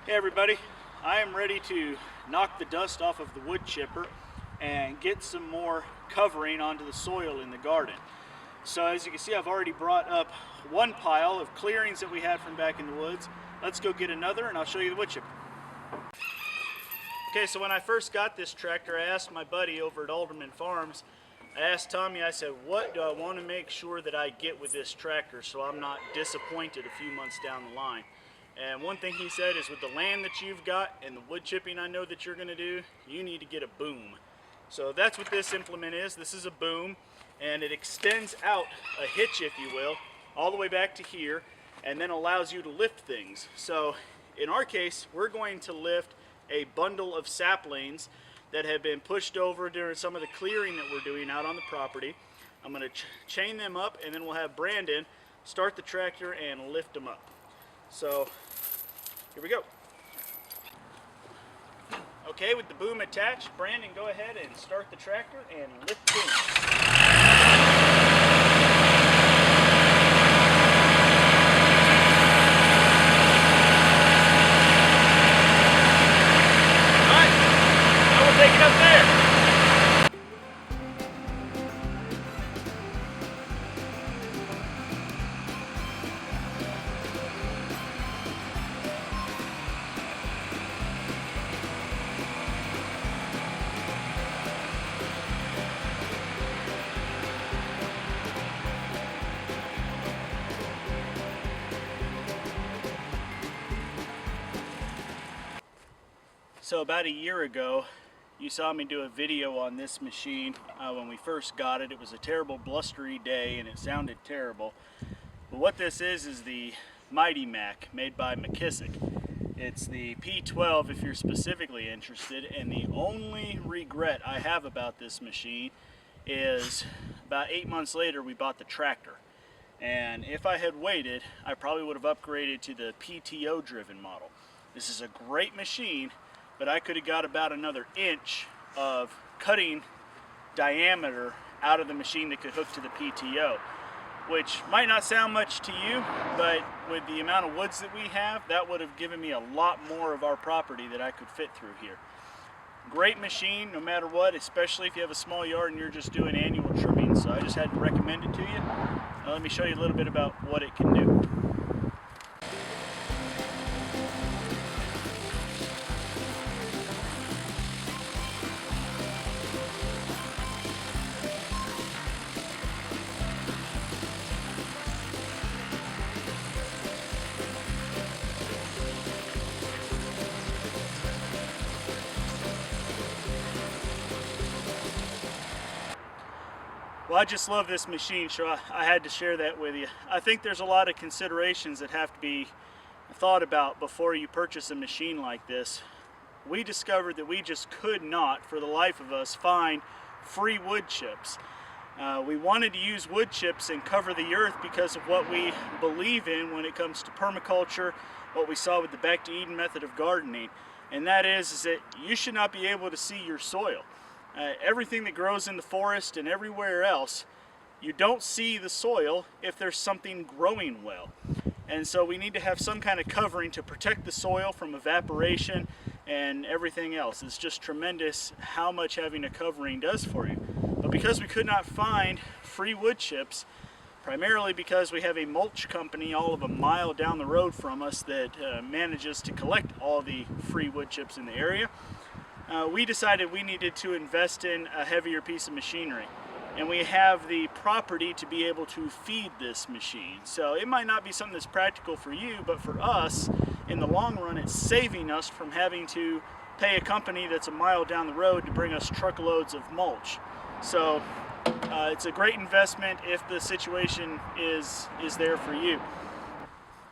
Hey everybody, I am ready to knock the dust off of the wood chipper and get some more covering onto the soil in the garden. So as you can see, I've already brought up one pile of clearings that we had from back in the woods. Let's go get another and I'll show you the wood chipper. Okay, so when I first got this tractor, I asked my buddy over at Alderman Farms, I asked Tommy, I said, what do I want to make sure that I get with this tractor so I'm not disappointed a few months down the line? And one thing he said is with the land that you've got and the wood chipping I know that you're going to do, you need to get a boom. So that's what this implement is. This is a boom, and it extends out a hitch, if you will, all the way back to here, and then allows you to lift things. So in our case, we're going to lift a bundle of saplings that have been pushed over during some of the clearing that we're doing out on the property. I'm going to chain them up, and then we'll have Brandon start the tractor and lift them up. So here we go. Okay, with the boom attached, Brandon, go ahead and start the tractor and lift boom. Take it up there. So about a year ago, you saw me do a video on this machine when we first got it. It was a terrible blustery day and it sounded terrible. But what this is the Mighty Mac made by McKissick. It's the P12 if you're specifically interested, and the only regret I have about this machine is about 8 months later we bought the tractor. And if I had waited, I probably would have upgraded to the PTO driven model. This is a great machine, but I could have got about another inch of cutting diameter out of the machine that could hook to the PTO, which might not sound much to you, but with the amount of woods that we have, that would have given me a lot more of our property that I could fit through here. Great machine no matter what, especially if you have a small yard and you're just doing annual trimming, so I just had to recommend it to you. Now let me show you a little bit about what it can do. Well, I just love this machine, so I had to share that with you. I think there's a lot of considerations that have to be thought about before you purchase a machine like this. We discovered that we just could not, for the life of us, find free wood chips. We wanted to use wood chips and cover the earth because of what we believe in when it comes to permaculture, what we saw with the Back to Eden method of gardening, and that is that you should not be able to see your soil. Everything that grows in the forest and everywhere else, you don't see the soil if there's something growing well. And so we need to have some kind of covering to protect the soil from evaporation and everything else. It's just tremendous how much having a covering does for you. But because we could not find free wood chips, primarily because we have a mulch company all of a mile down the road from us that manages to collect all the free wood chips in the area, we decided we needed to invest in a heavier piece of machinery, and we have the property to be able to feed this machine. So it might not be something that's practical for you, but for us in the long run it's saving us from having to pay a company that's a mile down the road to bring us truckloads of mulch. So it's a great investment if the situation is there for you.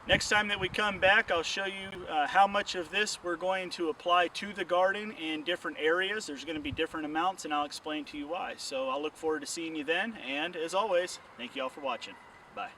Next time that we come back, I'll show you how much of this we're going to apply to the garden in different areas. There's going to be different amounts, and I'll explain to you why. So I'll look forward to seeing you then, and as always, thank you all for watching. Bye.